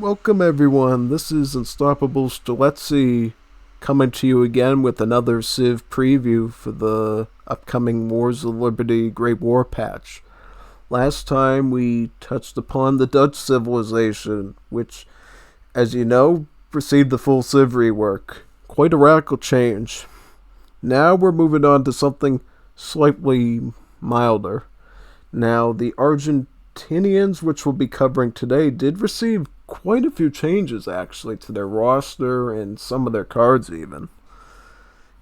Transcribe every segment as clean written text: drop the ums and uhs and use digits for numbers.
Welcome everyone, this is Unstoppable Stilezzi coming to you again with another Civ preview for the upcoming Wars of Liberty Great War patch. Last time we touched upon the Dutch civilization, which, as you know, received the full Civ rework. Quite a radical change. Now we're moving on to something slightly milder. Now, the Argentinians, which we'll be covering today, did receive quite a few changes actually to their roster and some of their cards even.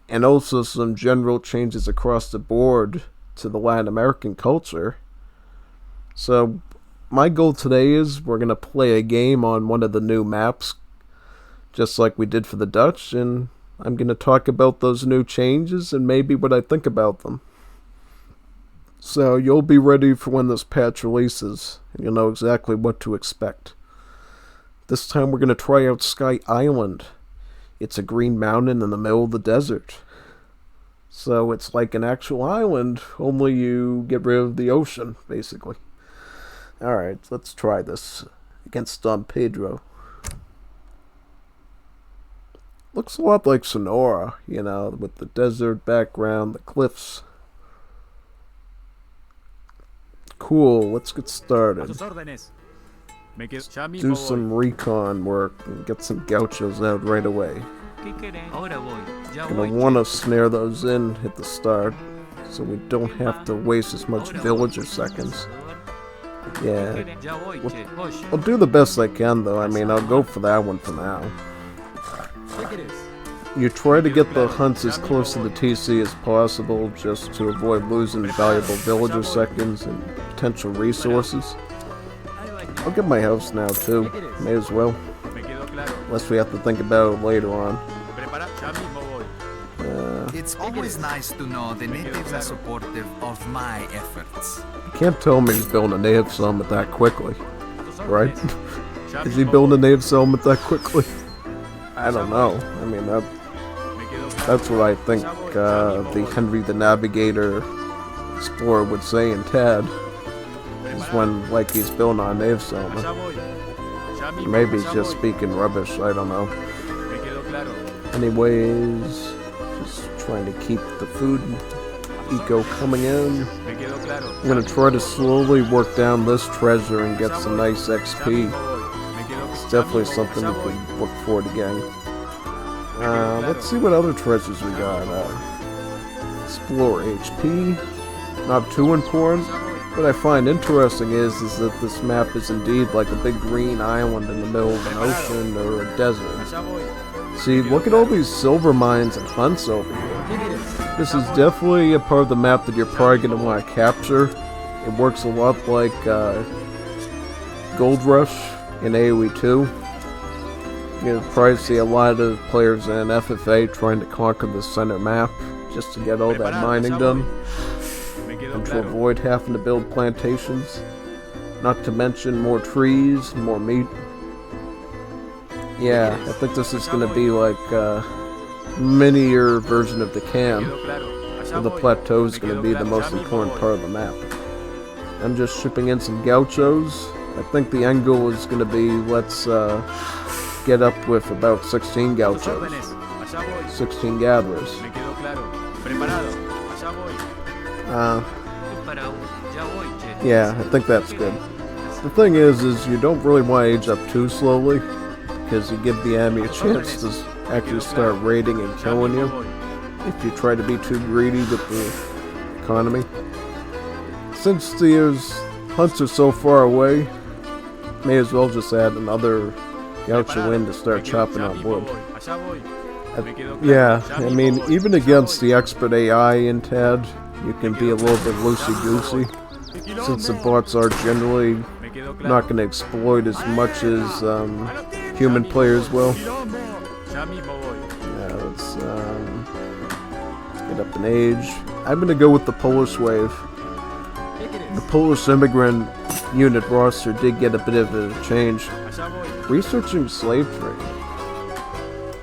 And also some general changes across the board to the Latin American culture. So my goal today is we're going to play a game on one of the new maps, just like we did for the Dutch, and I'm going to talk about those new changes and maybe what I think about them. So you'll be ready for when this patch releases, and you'll know exactly what to expect. This time we're going to try out Sky Island. It's a green mountain in the middle of the desert. So it's like an actual island, only you get rid of the ocean, basically. Alright, let's try this against Don Pedro. Looks a lot like Sonora, you know, with the desert background, the cliffs. Cool, let's get started. Do some recon work and get some gauchos out right away. Gonna want to snare those in at the start, so we don't have to waste as much villager seconds. Yeah, I'll do the best I can though. I mean, I'll go for that one for now. You try to get the hunts as close to the TC as possible, just to avoid losing valuable villager seconds and potential resources. I'll get my house now too, may as well. Unless we have to think about it later on. It's always nice to know the natives are supportive of my efforts. You can't tell me he's building a native settlement that quickly, right? Is he building a native settlement that quickly? I don't know. I mean, that's what I think the Henry the Navigator explorer would say in Tad. Is when, like, he's building on a native settlement. Maybe he's just speaking rubbish, I don't know. Anyways, just trying to keep the food eco coming in. I'm gonna try to slowly work down this treasure and get some nice XP. It's definitely something we can look forward to getting. Let's see what other treasures we got. Explore HP, not too important. What I find interesting is that this map is indeed like a big green island in the middle of an ocean or a desert. See, look at all these silver mines and hunts over here. This is definitely a part of the map that you're probably going to want to capture. It works a lot like Gold Rush in AoE 2. You'll probably see a lot of players in FFA trying to conquer the center map just to get all that mining done. And to avoid having to build plantations. Not to mention more trees, more meat. Yeah, I think this is going to be like a minier version of the Can. Where the plateau is going to be the most important part of the map. I'm just shipping in some gauchos. I think the end goal is going to be, let's get up with about 16 gauchos. 16 gatherers. Yeah, I think that's good. The thing is you don't really want to age up too slowly, because you give the enemy a chance to actually start raiding and killing you, if you try to be too greedy with the economy. Since the hunts are so far away, may as well just add another gaucho in to start chopping up wood. Yeah, I mean, even against the expert AI in TAD, you can be a little bit loosey-goosey, since the bots are generally not going to exploit as much as human players will. Yeah, let's get up in age. I'm going to go with the Polish wave. The Polish immigrant unit roster did get a bit of a change. Researching slave trade.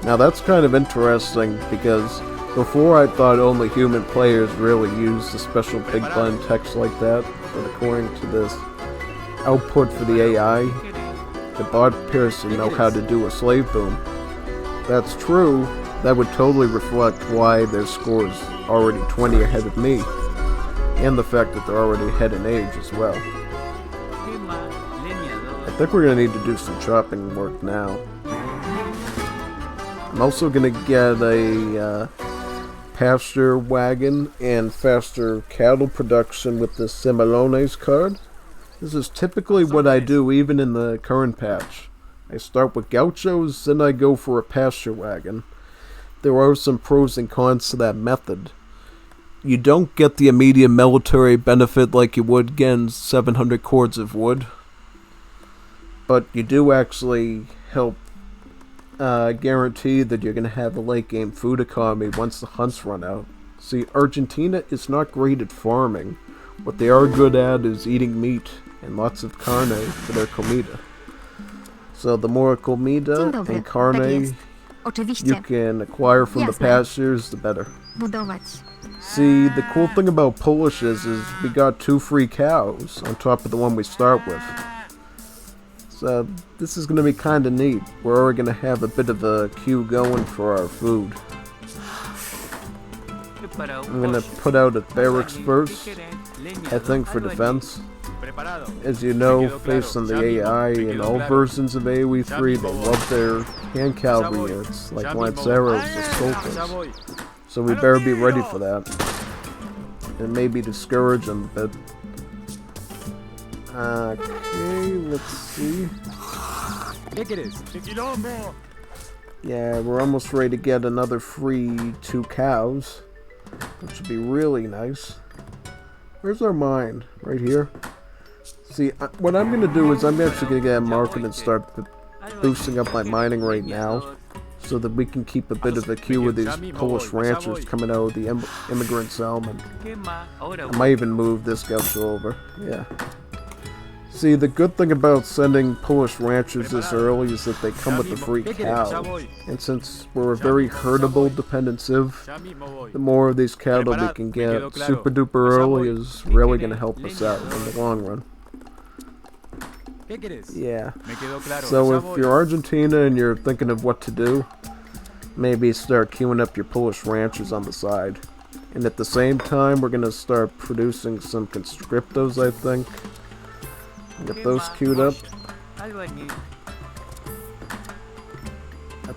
Now that's kind of interesting, because before I thought only human players really used the special big blind text like that, but according to this output for the AI, the bot Pearson know how to do a slave boom. That's true, that would totally reflect why their score is already 20 ahead of me, and the fact that they're already ahead in age as well. I think we're going to need to do some chopping work now. I'm also going to get a pasture wagon and faster cattle production with the Semilones card. This is typically what I do even in the current patch. I start with gauchos, then I go for a pasture wagon. There are some pros and cons to that method. You don't get the immediate military benefit like you would getting 700 cords of wood, but you do actually help guarantee that you're going to have a late game food economy once the hunts run out. See, Argentina is not great at farming. What they are good at is eating meat and lots of carne for their comida. So the more comida and carne you can acquire from the pastures, the better. See, the cool thing about Polish is we got 2 free cows on top of the one we start with. So this is going to be kind of neat. We're already going to have a bit of a queue going for our food. I'm going to put out at barracks first, I think for defense. As you know, based on the AI in all versions of AoE 3, they love their hand cavalry units, like Lanceros or Soldiers. So we better be ready for that. And maybe discourage them a bit. Okay, let's see. Yeah, we're almost ready to get another free 2 cows, which would be really nice. Where's our mine? Right here. See, what I'm going to do is I'm actually going to get a market and start boosting up my mining right now, so that we can keep a bit of a queue with these Polish ranchers coming out of the immigrant settlement. I might even move this gaucho over. Yeah. See, the good thing about sending Polish ranchers this early is that they come with a free cow. And since we're a very herdable dependent civ, the more of these cattle we can get super duper early is really going to help us out in the long run. Yeah. So if you're Argentina and you're thinking of what to do, maybe start queuing up your Polish ranchers on the side. And at the same time, we're going to start producing some conscriptos, I think. Get those queued up. I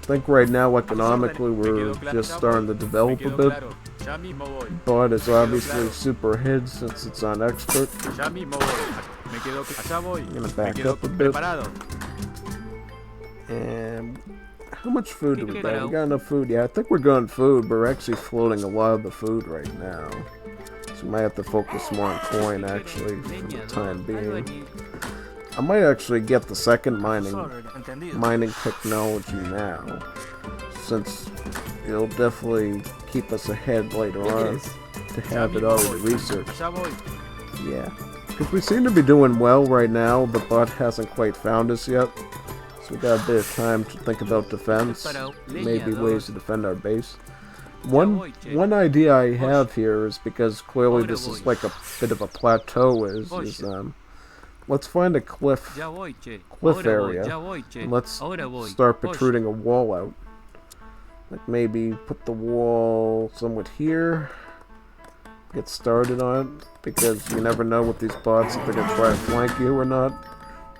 think right now, economically, we're just starting to develop a bit. But it's obviously super ahead since it's on expert. I'm gonna back up a bit. And how much food do we got? We got enough food. Yeah, I think we're going food, but we're actually floating a lot of the food right now. So we might have to focus more on coin, actually, for the time being. I might actually get the second mining technology now, since it'll definitely keep us ahead later on to have it already researched. Yeah, because we seem to be doing well right now. The bot hasn't quite found us yet, so we got a bit of time to think about defense, maybe ways to defend our base. One idea I have here is, because clearly this is like a bit of a plateau, is let's find a cliff area, and let's start protruding a wall out. Like maybe put the wall somewhat here, get started on it, because you never know with these bots if they're going to try to flank you or not.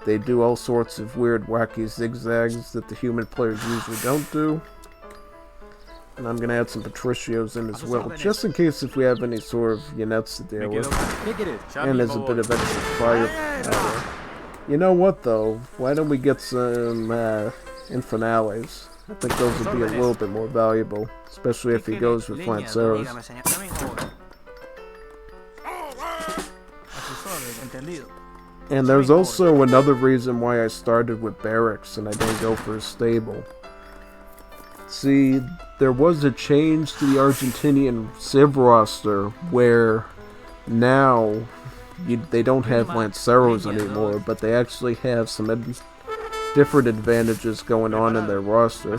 They do all sorts of weird wacky zigzags that the human players usually don't do. And I'm going to add some Patricios in as well, just in case if we have any sort of Jinetes to deal with. And there's a bit of extra firepower. You know what though, why don't we get some Infernales? I think those would be a little bit more valuable, especially if he goes with Lanceros. And there's also another reason why I started with barracks and I didn't go for a stable. See, there was a change to the Argentinian civ roster where now they don't have Lanceros anymore, but they actually have some different advantages going on in their roster.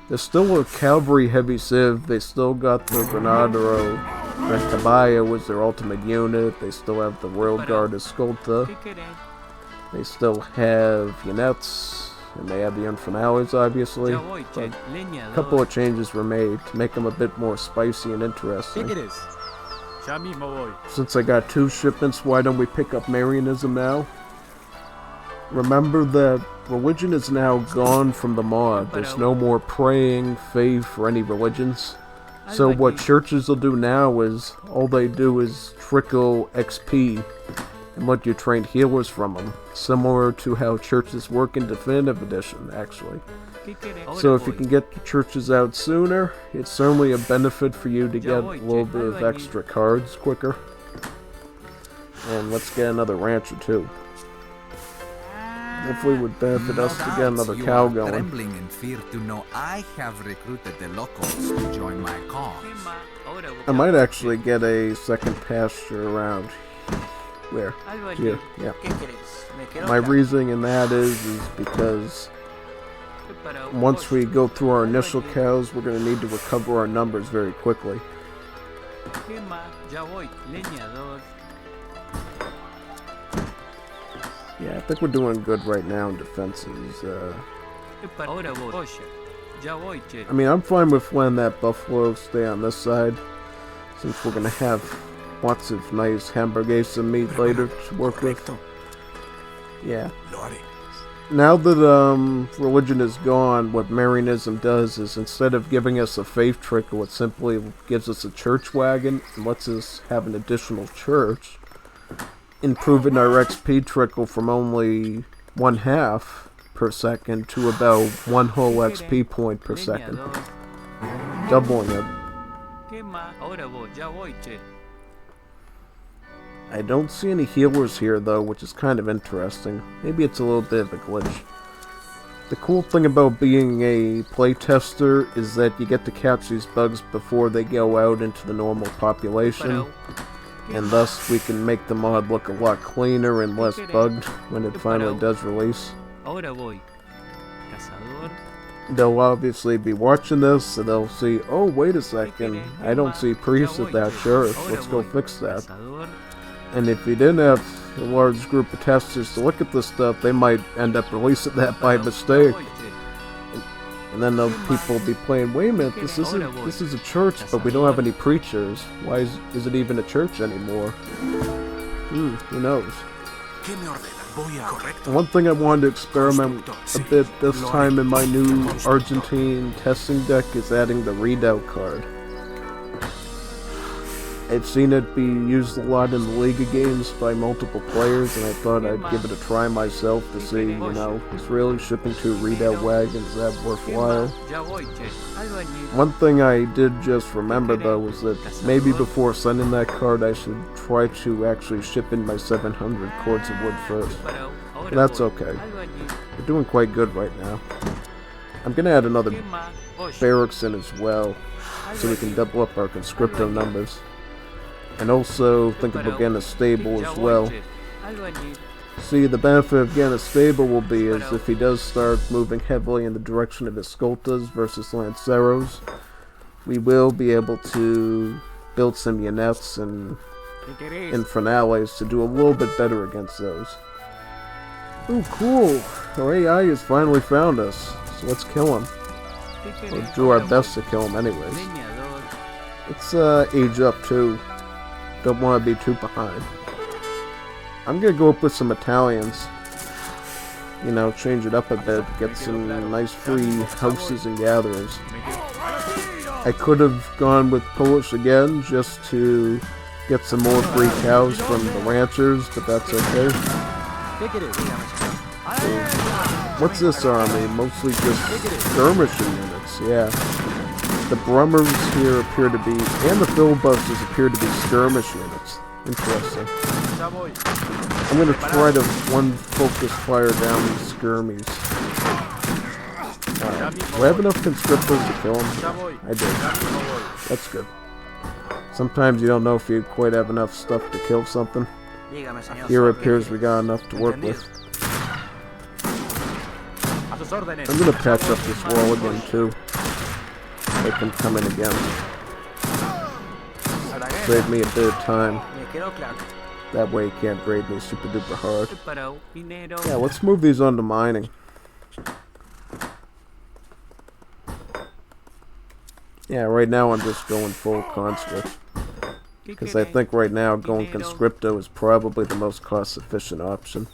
They're still a cavalry heavy civ. They still got the Granadero Caballo was their ultimate unit. They still have the Royal Guard Escolta. They still have Jinetes, and they have the Infernales, obviously. But a couple of changes were made to make them a bit more spicy and interesting. Since I got 2 shipments, why don't we pick up Marianism now? Remember that religion is now gone from the mod. There's no more praying, faith, or any religions. So what churches will do now is, all they do is trickle XP and let you train healers from them. Similar to how churches work in Definitive Edition, actually. So if you can get the churches out sooner, it's certainly a benefit for you to get a little bit of extra cards quicker. And let's get another rancher too. Hopefully it would benefit us to get another cow going. Trembling in fear to know I have recruited the locals to join my cause. I might actually get a second pasture around where? Here, yeah. My reasoning in that is because once we go through our initial cows, we're going to need to recover our numbers very quickly. Yeah, I think we're doing good right now in defenses. I mean, I'm fine with letting that buffalo stay on this side, since we're going to have lots of nice hamburgues and meat later to work with. Yeah. Now that religion is gone, what Marianism does is instead of giving us a faith trickle, it simply gives us a church wagon and lets us have an additional church, improving our XP trickle from only 1/2 per second to about 1 whole XP point per second, doubling it. I don't see any healers here though, which is kind of interesting. Maybe it's a little bit of a glitch. The cool thing about being a playtester is that you get to catch these bugs before they go out into the normal population, and thus we can make the mod look a lot cleaner and less bugged when it finally does release. They'll obviously be watching this, and they'll see, oh wait a second, I don't see priests at that church, let's go fix that. And if you didn't have a large group of testers to look at this stuff, they might end up releasing that by mistake. And then the people will be playing, wait a minute, this is a church, but we don't have any preachers. Why is it even a church anymore? Who knows? One thing I wanted to experiment a bit this time in my new Argentine testing deck is adding the readout card. I've seen it be used a lot in the Liga games by multiple players, and I thought I'd give it a try myself to see, you know, is really shipping 2 readout wagons that worthwhile? One thing I did just remember though was that maybe before sending that card I should try to actually ship in my 700 cords of wood first. But that's okay. We're doing quite good right now. I'm gonna add another barracks in as well, so we can double up our conscripto numbers. And also think about getting a stable as well. See, the benefit of getting a stable will be is if he does start moving heavily in the direction of escoltas versus lanceros, we will be able to build some Jinetes and infernales to do a little bit better against those. Ooh, cool! Our AI has finally found us, so let's kill him. We'll do our best to kill him anyways. Let's age up too. Don't want to be too behind. I'm gonna go up with some Italians. You know, change it up a bit, get some nice free houses and gatherers. I could have gone with Polish again just to get some more free cows from the ranchers, but that's okay. So, what's this army? Mostly just skirmisher units, yeah. The Brummers here appear to be, and the filibusters appear to be skirmish units. Interesting. I'm going to try to one focus fire down these skirmies. Alright, do I have enough conscriptos to kill them? I did. That's good. Sometimes you don't know if you quite have enough stuff to kill something. Here it appears we got enough to work with. I'm going to patch up this wall again too. They can come in again. Save me a bit of time. That way he can't raid me super duper hard. Preparado, minero. Yeah, let's move these on to mining. Yeah, right now I'm just going full conscript. Because I think right now going conscripto is probably the most cost efficient option.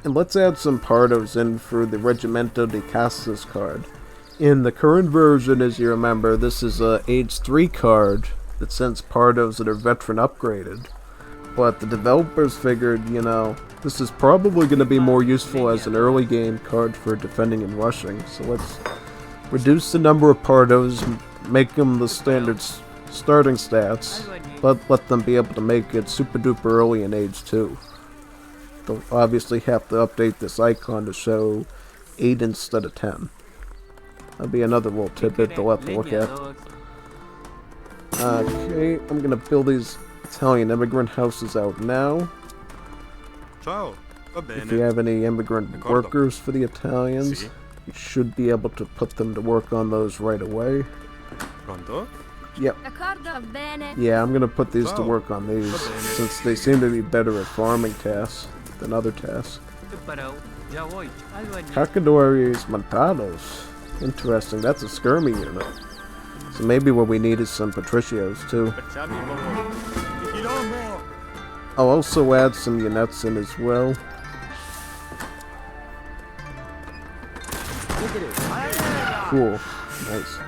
And let's add some pardos in for the Regimento de Casas card. In the current version, as you remember, this is a age 3 card that sends pardos that are veteran upgraded. But the developers figured, you know, this is probably going to be more useful as an early game card for defending and rushing. So let's reduce the number of pardos, make them the standard starting stats, but let them be able to make it super duper early in age 2. They'll obviously have to update this icon to show 8 instead of 10. That'll be another little tidbit they'll have to look at. Okay, I'm gonna build these Italian immigrant houses out now. If you have any immigrant workers for the Italians, you should be able to put them to work on those right away. Yep. Yeah, I'm gonna put these to work on these, since they seem to be better at farming tasks than other tasks. Cacadores Montados. Interesting, that's a skirmy unit. So maybe what we need is some Patricios too. I'll also add some units in as well. Cool. Nice.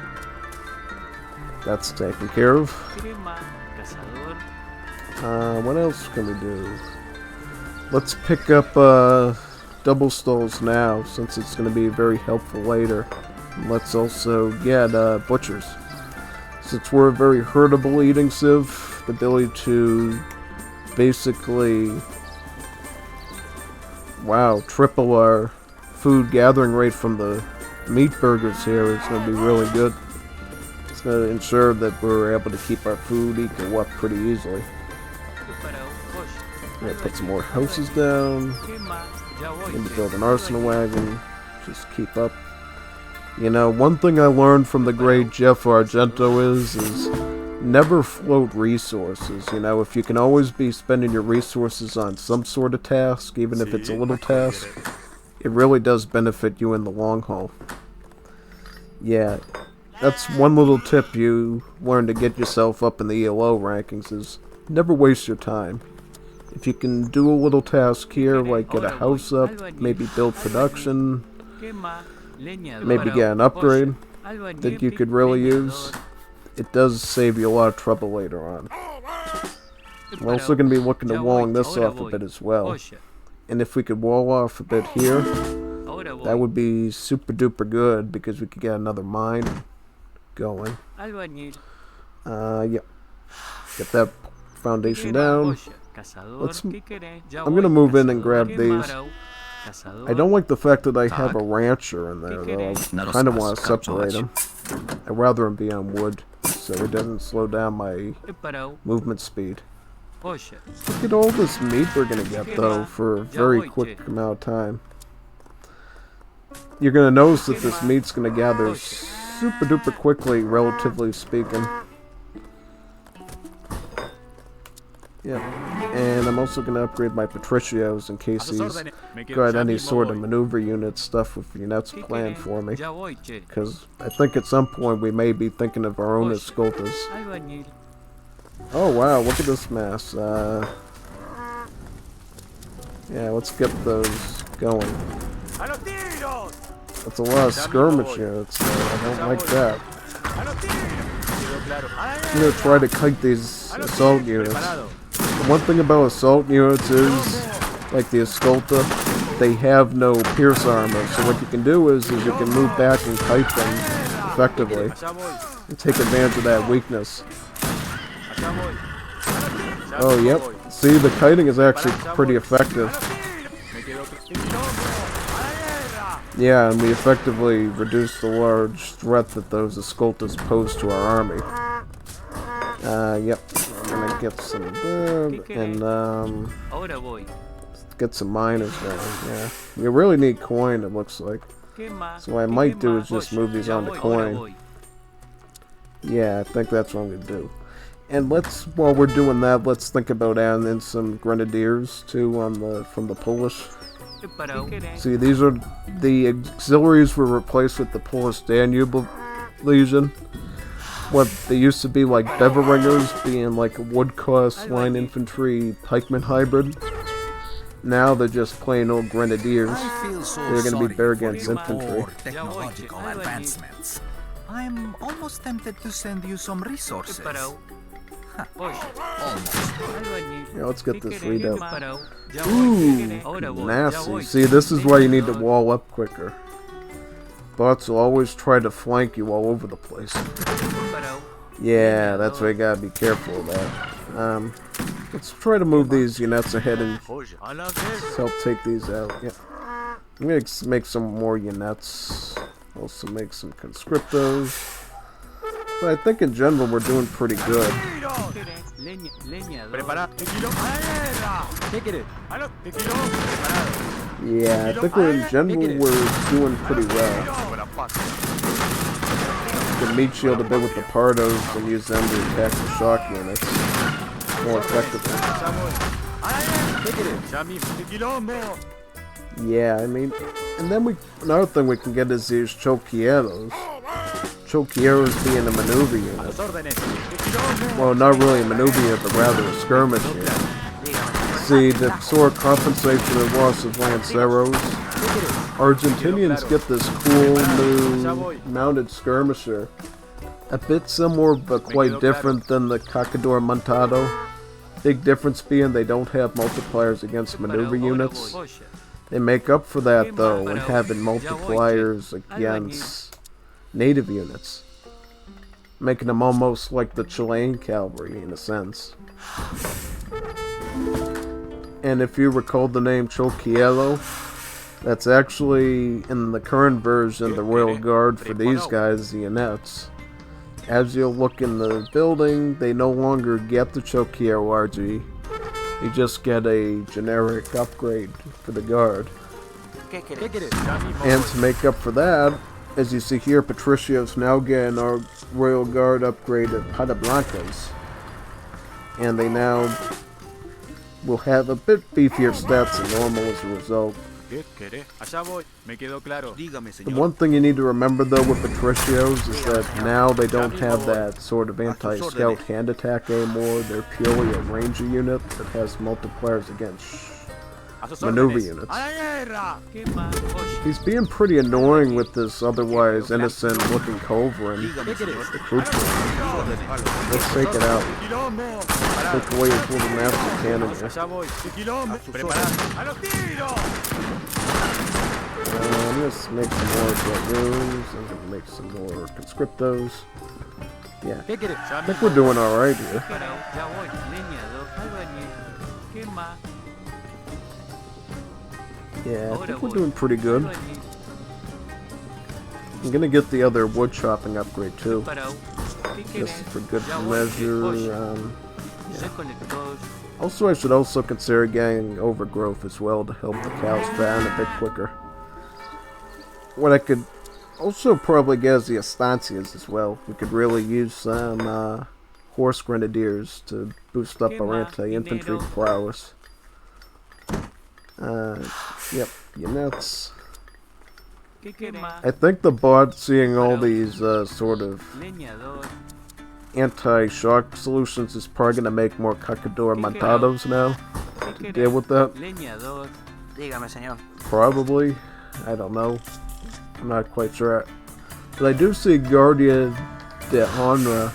That's taken care of. What else can we do? Let's pick up double stalls now, since it's going to be very helpful later. And let's also get butchers. Since we're a very herdable eating civ, the ability to basically, wow, triple our food gathering rate from the meat burgers here is going to be really good. It's going to ensure that we're able to keep our food equal up pretty easily. I'm going to put some more houses down. Maybe build an arsenal wagon. Just keep up. You know, one thing I learned from the great Jeff Argento is never float resources. You know, if you can always be spending your resources on some sort of task, even if it's a little task, it really does benefit you in the long haul. Yeah, that's one little tip you learn to get yourself up in the ELO rankings is never waste your time. If you can do a little task here, like get a house up, maybe build production, maybe get an upgrade that you could really use, it does save you a lot of trouble later on. We're also going to be looking to walling this off a bit as well. And if we could wall off a bit here, that would be super duper good because we could get another mine going. Yep. Get that foundation down. I'm going to move in and grab these. I don't like the fact that I have a rancher in there, though. I kind of want to separate them. I'd rather him be on wood, so it doesn't slow down my movement speed. Look at all this meat we're going to get, though, for a very quick amount of time. You're going to notice that this meat's going to gather super duper quickly, relatively speaking. Yeah, and I'm also going to upgrade my Patricios in case he's got any sort of maneuver unit stuff with units planned for me. Because I think at some point we may be thinking of our own escoltas. Oh wow, look at this mass. Yeah, let's get those going. That's a lot of skirmish units, so I don't like that. I'm going to try to kite these assault units. One thing about assault units is, like the Escolta, they have no pierce armor, so what you can do is you can move back and kite them effectively, and take advantage of that weakness. Oh, yep. See, the kiting is actually pretty effective. Yeah, and we effectively reduce the large threat that those Escoltas pose to our army. Yep. I'm gonna get some good, and get some miners going, yeah. You really need coin, it looks like. So what I might do is just move these onto coin. Yeah, I think that's what I'm gonna do. And while we're doing that, let's think about adding in some grenadiers too from the Polish. See, these are the auxiliaries were replaced with the Polish Danube Legion. What they used to be like Beveringers, being like a woodcuss line infantry pikeman hybrid. Now they're just plain old grenadiers. They're going to be better against infantry. Technological advancements. I'm almost tempted to send you some resources. Yeah, let's get this read up. Ooh, nasty. See, this is why you need to wall up quicker. Bots will always try to flank you all over the place. Yeah, that's why you gotta be careful of that. Let's try to move these units ahead and help take these out. Yeah. I'm gonna make some more units. Also make some conscriptos. But I think in general we're doing pretty good. Yeah, I think in general we're doing pretty well. You can meat shield a bit with the Pardos and use them to attack the shock units more effectively. Yeah, I mean, and then another thing we can get is these Choquieros. Choquieros being a maneuver unit. Well, not really a maneuver unit, but rather a skirmisher. See, to sort of compensate for the loss of Lanceros, Argentinians get this cool new mounted skirmisher. A bit similar, but quite different than the Cacador Montado. Big difference being they don't have multipliers against maneuver units. They make up for that, though, in having multipliers against native units, making them almost like the Chilean cavalry in a sense. And if you recall the name Choquiero, that's actually in the current version the Royal Guard for these guys, the units. As you'll look in the building, they no longer get the Choquiero RG. You just get a generic upgrade for the guard. And to make up for that, as you see here, Patricios now getting our Royal Guard upgrade of Blancas. And they now will have a bit beefier stats than normal as a result. The one thing you need to remember though with Patricios is that now they don't have that sort of anti-scout hand attack anymore. They're purely a ranger unit that has multipliers against maneuver units. He's being pretty annoying with this otherwise innocent looking culverin. Let's take it out. Take away his little master cannon here. I'm gonna make some more dragoons. I'm gonna make some more conscriptos. Yeah, I think we're doing alright here. Yeah, I think we're doing pretty good. I'm gonna get the other wood chopping upgrade too, just for good measure. Yeah. Also, I should also consider getting overgrowth as well to help the cows fatten a bit quicker. What I could also probably get is the estancias as well. We could really use some horse grenadiers to boost up our anti-infantry prowess. Yep, units. I think the bot seeing all these sort of anti-shock solutions is probably going to make more Cacador Montados now to deal with that. Probably. I don't know. I'm not quite sure. But I do see Guardia de Honra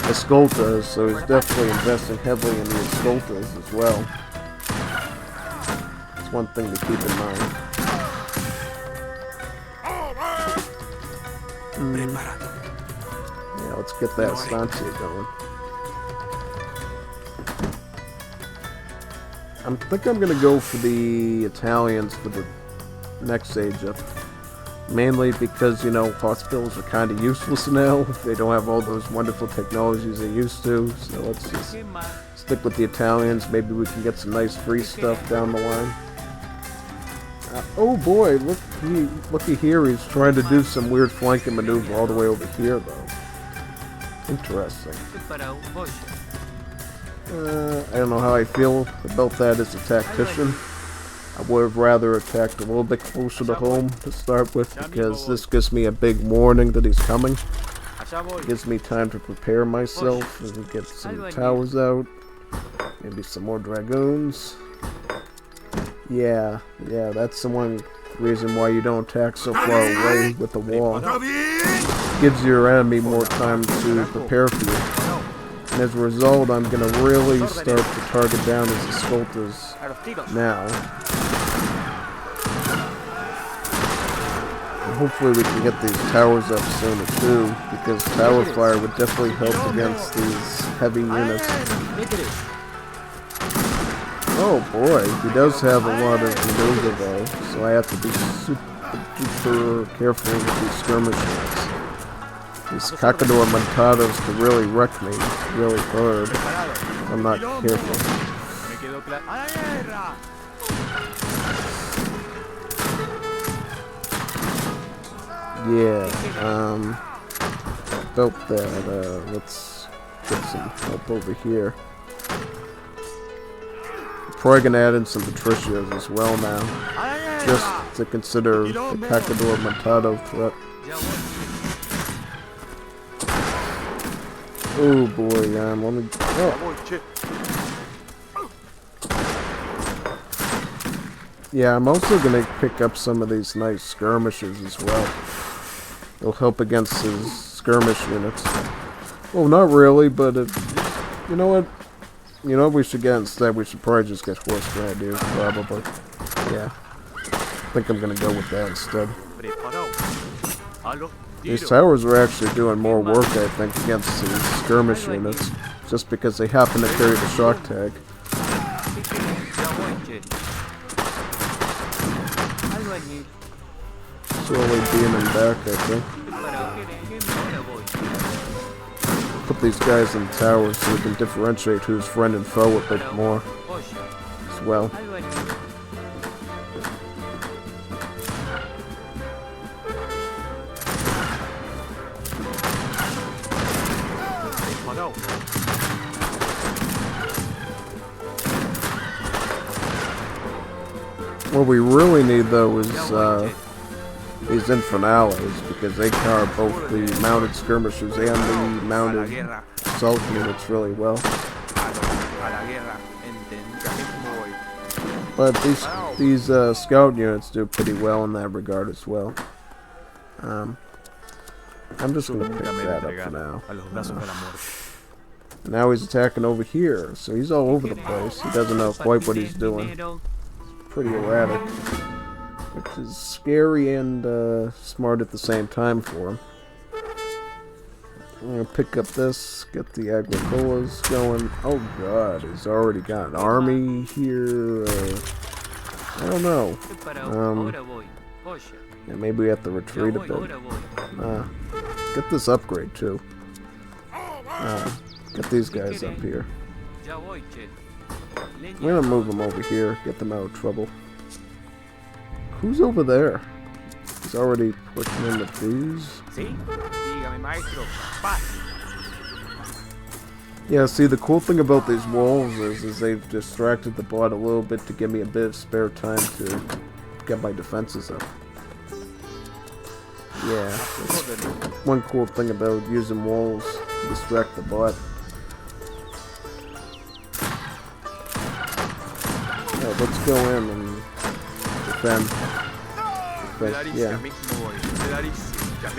Escoltas, so he's definitely investing heavily in the Escoltas as well. It's one thing to keep in mind. Yeah, let's get that estancia going. I think I'm gonna go for the Italians for the next age up. Mainly because, you know, hospitals are kind of useless now. They don't have all those wonderful technologies they used to. So let's just stick with the Italians. Maybe we can get some nice free stuff down the line. Oh boy, looky here. He's trying to do some weird flanking maneuver all the way over here, though. Interesting. I don't know how I feel about that as a tactician. I would have rather attacked a little bit closer to home to start with, because this gives me a big warning that he's coming. It gives me time to prepare myself and get some towers out. Maybe some more dragoons. Yeah, that's the one reason why you don't attack so far away with the wall. It gives your enemy more time to prepare for you. And as a result, I'm going to really start to target down his escoltas now. And hopefully we can get these towers up sooner too, because tower fire would definitely help against these heavy units. Oh boy, he does have a lot of maneuver though, so I have to be super careful with these skirmishers. These Cacador Montados could really wreck me really hard if I'm not careful. Yeah, about that, let's get some help over here. Probably gonna add in some Patricios as well now, just to consider the Cacador Montado threat. Oh boy, let me. Oh. Yeah, I'm also gonna pick up some of these nice skirmishers as well. It'll help against his skirmish units. Well, not really, but you know what? You know what we should get instead? We should probably just get horse grenadiers, probably. Yeah. I think I'm gonna go with that instead. These towers are actually doing more work, I think, against these skirmish units, just because they happen to carry the shock tag. Slowly beaming back, I think. Put these guys in towers so we can differentiate who's friend and foe a bit more as well. What we really need though is these infernales, because they cover both the mounted skirmishers and the mounted assault units really well. But these scout units do pretty well in that regard as well. I'm just gonna pick that up for now. Now he's attacking over here, so he's all over the place. He doesn't know quite what he's doing. Pretty erratic, which is scary and smart at the same time for him. I'm gonna pick up this, get the Agricolas going. Oh god, he's already got an army here. I don't know. Yeah, maybe we have to retreat a bit. Get this upgrade too. Get these guys up here. I'm gonna move them over here, get them out of trouble. Who's over there? He's already pushing in with these. Yeah, see, the cool thing about these walls is they've distracted the bot a little bit to give me a bit of spare time to get my defenses up. Yeah, that's one cool thing about using walls to distract the bot. Let's go in and defend. Yeah.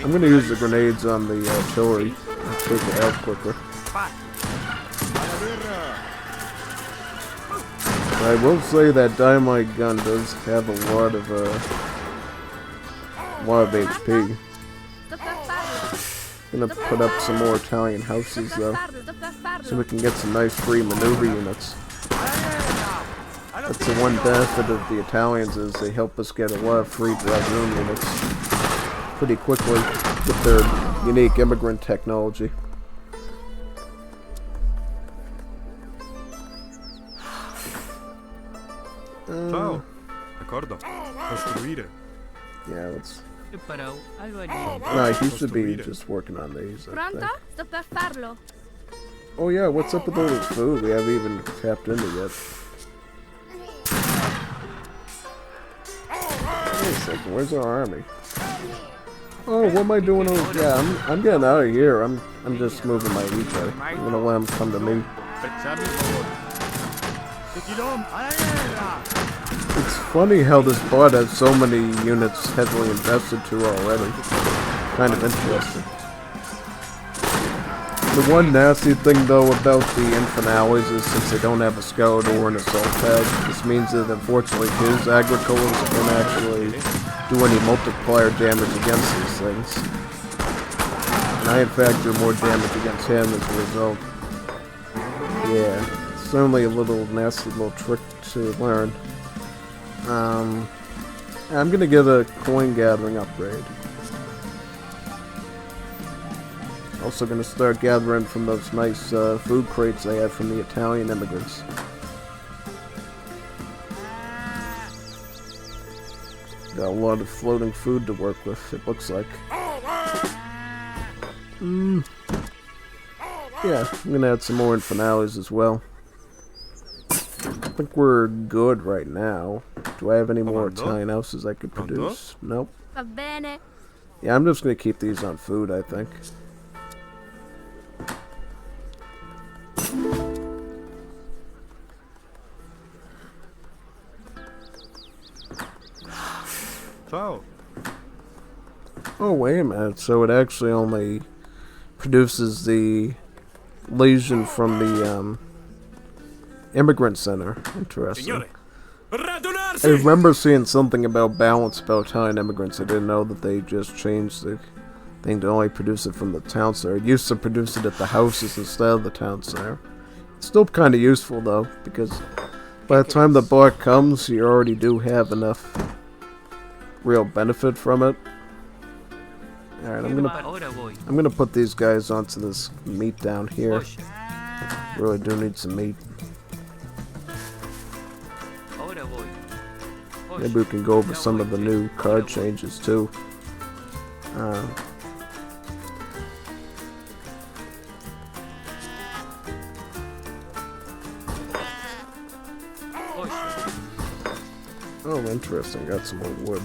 I'm going to use the grenades on the artillery and take it out quicker. I will say that dynamite gun does have a lot of HP. I'm going to put up some more Italian houses though, so we can get some nice free maneuver units. That's the one benefit of the Italians, is they help us get a lot of free dragoon units pretty quickly with their unique immigrant technology. Ciao. D'accordo. Costruire. Yeah, let's No, he should be just working on these, I think. Pronto? Sto per farlo. Oh yeah, what's up with all this food? We haven't even tapped into yet. Wait a second, where's our army? Oh, what am I doing over? Yeah, I'm getting out of here. I'm just moving my each. I'm gonna let him come to me. It's funny how this bot has so many units heavily invested to already. Kind of interesting. The one nasty thing though about the Infinales is since they don't have a scout or an assault tag, this means that unfortunately his agricolors can actually do any multiplier damage against these things. And I in fact do more damage against him as a result. Yeah, it's only a little nasty little trick to learn. I'm gonna get a coin gathering upgrade. Also gonna start gathering from those nice food crates I had from the Italian immigrants. Got a lot of floating food to work with, it looks like. Yeah, I'm gonna add some more Infinales as well. I think we're good right now. Do I have any more Italian houses I could produce? Nope. Va bene. Yeah, I'm just gonna keep these on food, I think. Oh, wait a minute. So it actually only produces the legion from the immigrant center. Interesting. I remember seeing something about balance about Italian immigrants. I didn't know that they just changed the thing to only produce it from the town center. It used to produce it at the houses instead of the town center. It's still kind of useful though, because by the time the bot comes, you already do have enough real benefit from it. Alright, I'm gonna put these guys onto this meat down here. Really do need some meat. Maybe we can go over some of the new card changes too. Oh, interesting. Got some more wood.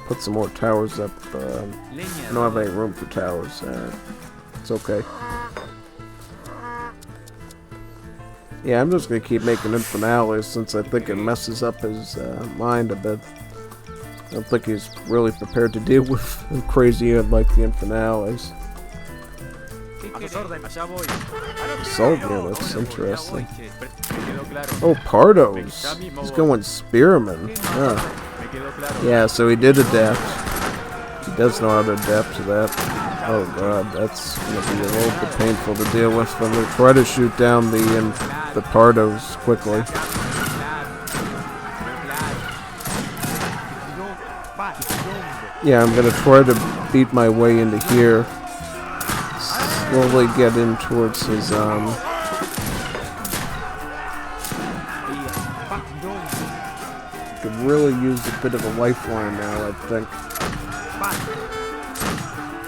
Put some more towers up. I don't have any room for towers. It's okay. Yeah, I'm just gonna keep making Infinales since I think it messes up his mind a bit. I don't think he's really prepared to deal with a crazy unit like the Infinales. Assault units, interesting. Oh, Pardos. He's going Spearman. Huh. Yeah, so he did adapt. He does know how to adapt to that. Oh god, that's gonna be a little bit painful to deal with. I'm gonna try to shoot down the Pardos quickly. Yeah, I'm gonna try to beat my way into here. Slowly get in towards his could really use a bit of a lifeline now, I think.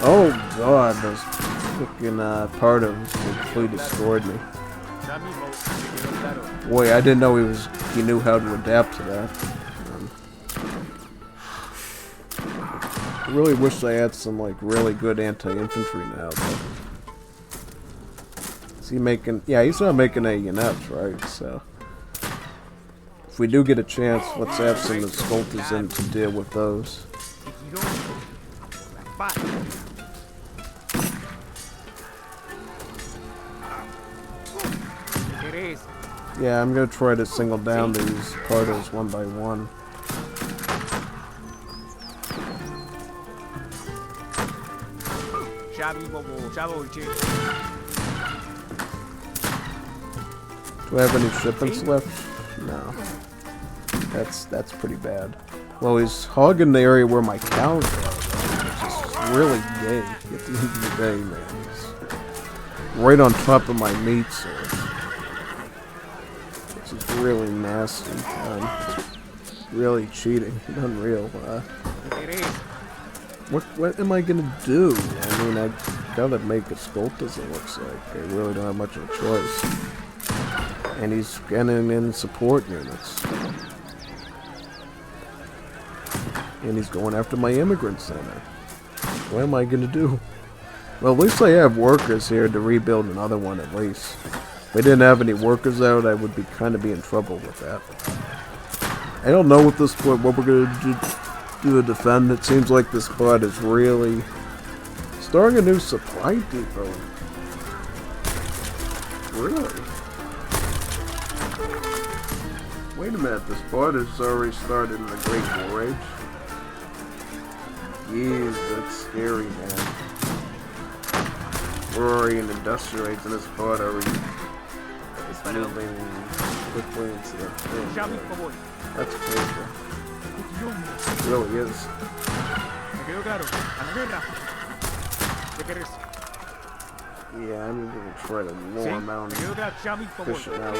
Oh god, those freaking Pardos completely destroyed me. Boy, I didn't know he knew how to adapt to that. I really wish I had some like really good anti-infantry now, but is he making? Yeah, he's not making any units, right? So if we do get a chance, let's have some Sculptors in to deal with those. Yeah, I'm gonna try to single down these Pardos one by one. Do I have any shipments left? No. That's pretty bad. Well, he's hogging the area where my cows are, which is really gay at the end of the day, man. He's right on top of my meat source. Which is really nasty. Really cheating. Unreal. What am I gonna do? I mean, I gotta make a sculptors, it looks like. I really don't have much of a choice. And he's getting in support units. And he's going after my immigrant center. What am I gonna do? Well, at least I have workers here to rebuild another one at least. If I didn't have any workers out, I would be kind of be in trouble with that. I don't know at this point what we're gonna do to defend. It seems like this spot is really starting a new supply depot. Really? Wait a minute, this spot has already started in the Great War Age. Jeez, that's scary, man. We're already in industrial age and this spot already is moving quickly into the thing. That's crazy. It really is. Yeah, I'm gonna try to lure him out and fish it out.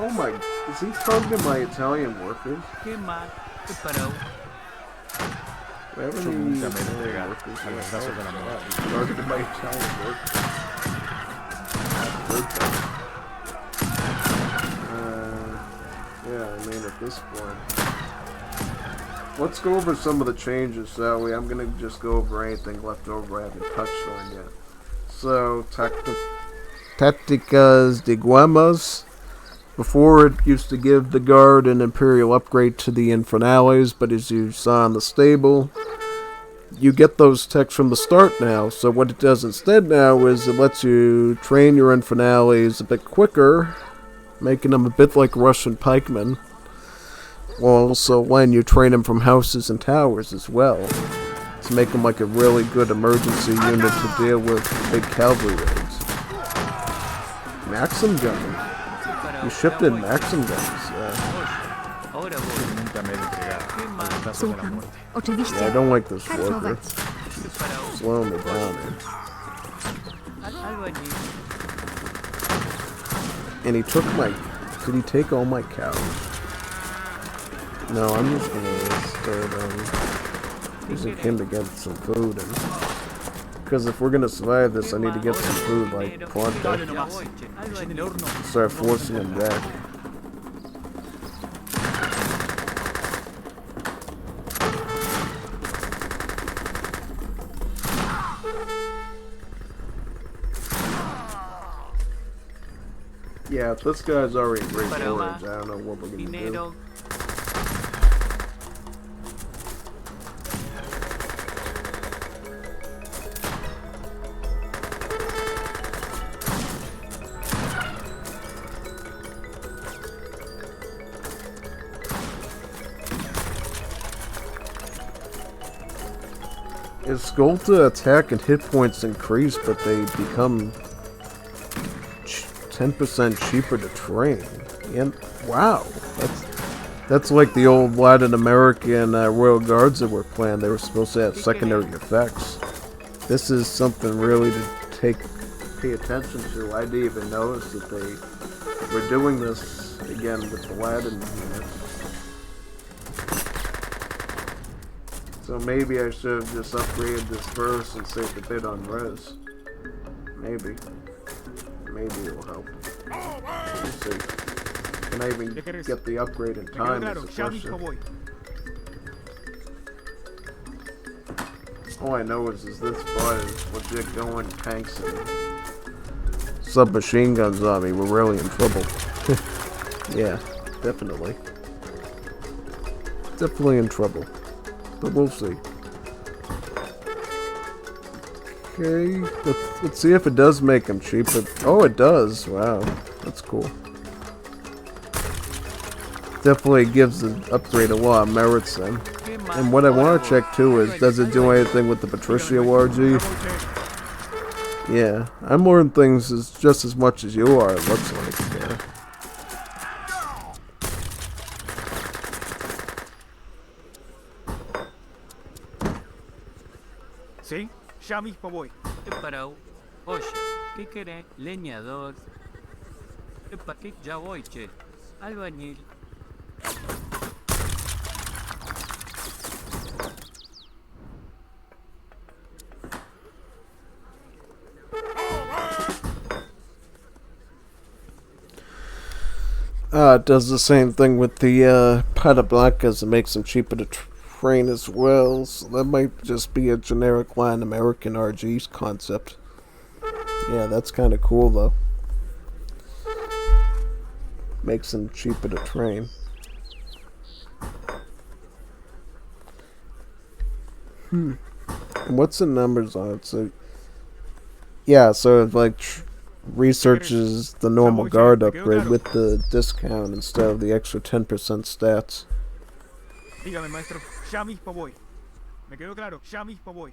Oh my, is he targeting my Italian workers? We have any Italian workers here? Targeted my Italian workers. Yeah, I mean at this point. Let's go over some of the changes, shall we? I'm gonna just go over anything left over I haven't touched on yet. So, Tácticas de Guemas. Before, it used to give the guard an imperial upgrade to the infernales, but as you saw in the stable, you get those techs from the start now. So what it does instead now is it lets you train your infernales a bit quicker, making them a bit like Russian pikemen, while also letting you train them from houses and towers as well, to make them like a really good emergency unit to deal with big cavalry raids. Maxim gun. You shipped in Maxim guns, yeah. Yeah, I don't like this worker. Slowing me down here. And he took my... Did he take all my cows? No, I'm just gonna start using him to get some food. Because if we're gonna survive this, I need to get some food, like, pronto. Start forcing him back. Yeah, if this guy's already in great forage, I don't know what we're gonna do. His Sculpta attack and hit points increase, but they become 10% cheaper to train. And wow, that's like the old Latin American Royal Guards that were planned. They were supposed to have secondary effects. This is something really to pay attention to. I didn't even notice that they were doing this again with the Latin units. So maybe I should have just upgraded this first and saved a bit on res. Maybe. Maybe it'll help. We'll see. Can I even get the upgrade in time is the question. All I know is this bot is legit going tanks and submachine guns on me. We're really in trouble. Yeah, definitely. Definitely in trouble. But we'll see. Okay, let's see if it does make them cheaper. Oh, it does. Wow, that's cool. Definitely gives the upgrade a lot of merits then. And what I want to check too is, does it do anything with the Patricio RG? Yeah, I'm learning things just as much as you are, it looks like. Yeah. Sí, ya mismo voy. Te paró. Oye, ¿qué querés? Leñador. ¿Para qué? Ya voy, che. Albañil. It does the same thing with the Blancas and makes them cheaper to train as well. So that might just be a generic Latin American RG concept. Yeah, that's kind of cool though. Makes them cheaper to train. And what's the numbers on it? So, yeah, so it like researches the normal guard upgrade with the discount instead of the extra 10% stats. Dígame, maestro. Ya mismo voy. ¿Me quedó claro? Ya mismo voy.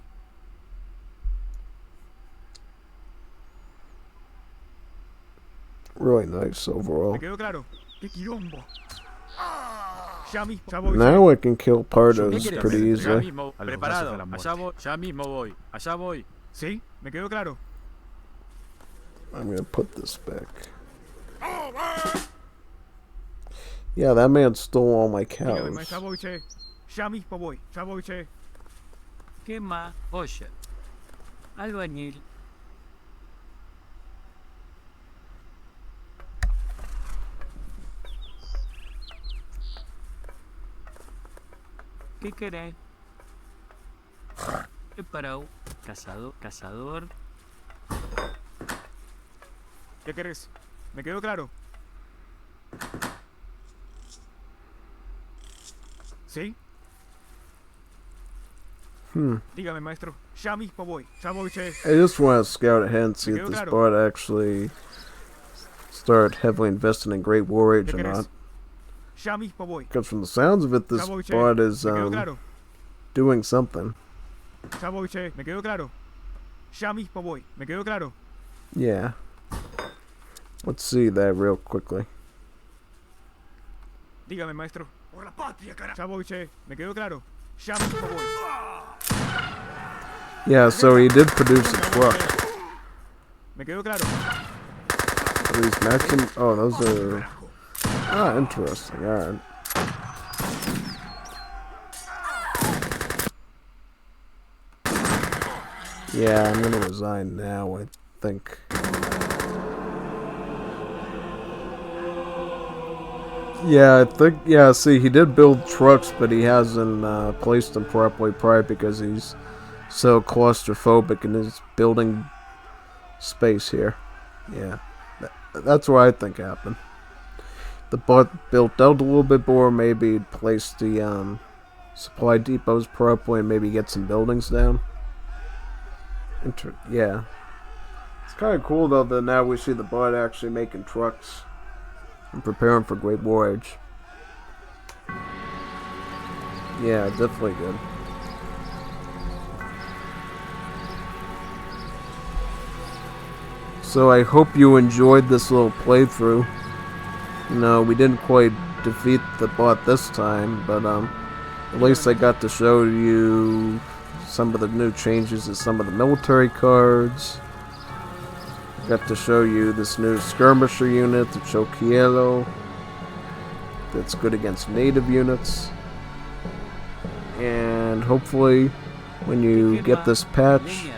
Really nice overall. ¿Me quedó claro? ¡Qué quilombo! Ya mismo, ya voy. Now I can kill Pardos pretty Ya easily. mismo, preparado. Allá voy, ya mismo voy. Allá voy. ¿Sí? ¿Me quedó claro? I'm gonna put this back. Yeah, that man stole all my Dígame, cows. maestro. Ya voy, che. Ya mismo voy. Ya voy, che. Quema olla. Albañil. ¿Qué querés? Preparado. Cazador. ¿Qué querés? ¿Me quedó claro? ¿Sí? Dígame, maestro. Ya mismo voy. Ya voy, che. I just want to scout ahead and see Me if quedó this claro. bot actually start heavily investing in Great War Age ¿Qué or querés? not. Ya mismo voy. Because from the sounds of it, this Ya voy, che. bot is ¿Me quedó claro? doing something. Ya voy, che. ¿Me quedó claro? Ya mismo voy. ¿Me quedó claro? Yeah. Let's see that real quickly. Dígame, maestro. Por la patria, cara. Ya voy, che. ¿Me quedó claro? Ya mismo voy. Yeah, so he did produce a truck. ¿Me quedó claro? Are these maximum? Oh, those are... Ah, interesting. Alright. Yeah, I'm gonna resign now, I think. Yeah, I think... Yeah, see, he did build trucks, but he hasn't placed them properly, probably because he's so claustrophobic in his building space here. Yeah, that's what I think happened. The bot built out a little bit more, maybe placed the supply depots properly and maybe get some buildings down. Yeah. It's kind of cool though that now we see the bot actually making trucks and preparing for Great War Age. Yeah, definitely good. So I hope you enjoyed this little playthrough. No, we didn't quite defeat the bot this time, but at least I got to show you some of the new changes to some of the military cards. Got to show you this new skirmisher unit, the Choquiero, that's good against native units. And hopefully, when you get this patch,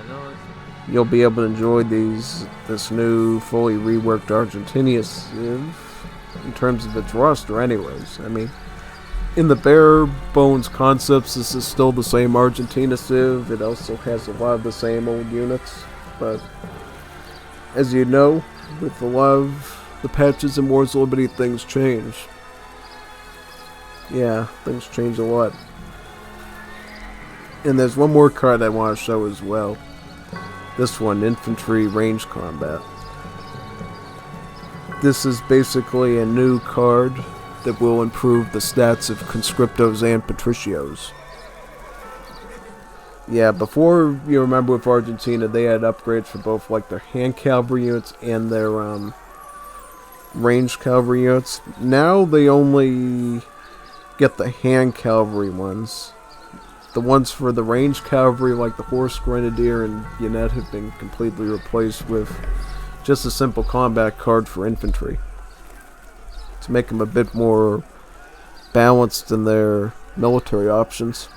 you'll be able to enjoy this new fully reworked Argentina Civ in terms of its roster anyways. I mean, in the bare bones concepts, this is still the same Argentina Civ. It also has a lot of the same old units, but as you know, with a lot of the patches in Wars of Liberty, things change. Yeah, things change a lot. And there's one more card I want to show as well. This one, Infantry Range Combat. This is basically a new card that will improve the stats of Conscriptos and Patricios. Yeah, before, you remember with Argentina, they had upgrades for both like their hand cavalry units and their ranged cavalry units. Now they only get the hand cavalry ones. The ones for the ranged cavalry, like the horse grenadier and Jinete, have been completely replaced with just a simple combat card for infantry. It's to make them a bit more balanced in their military options.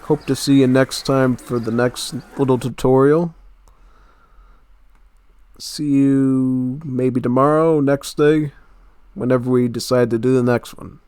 Hope to see you next time for the next little tutorial. See you maybe tomorrow, next day, whenever we decide to do the next one.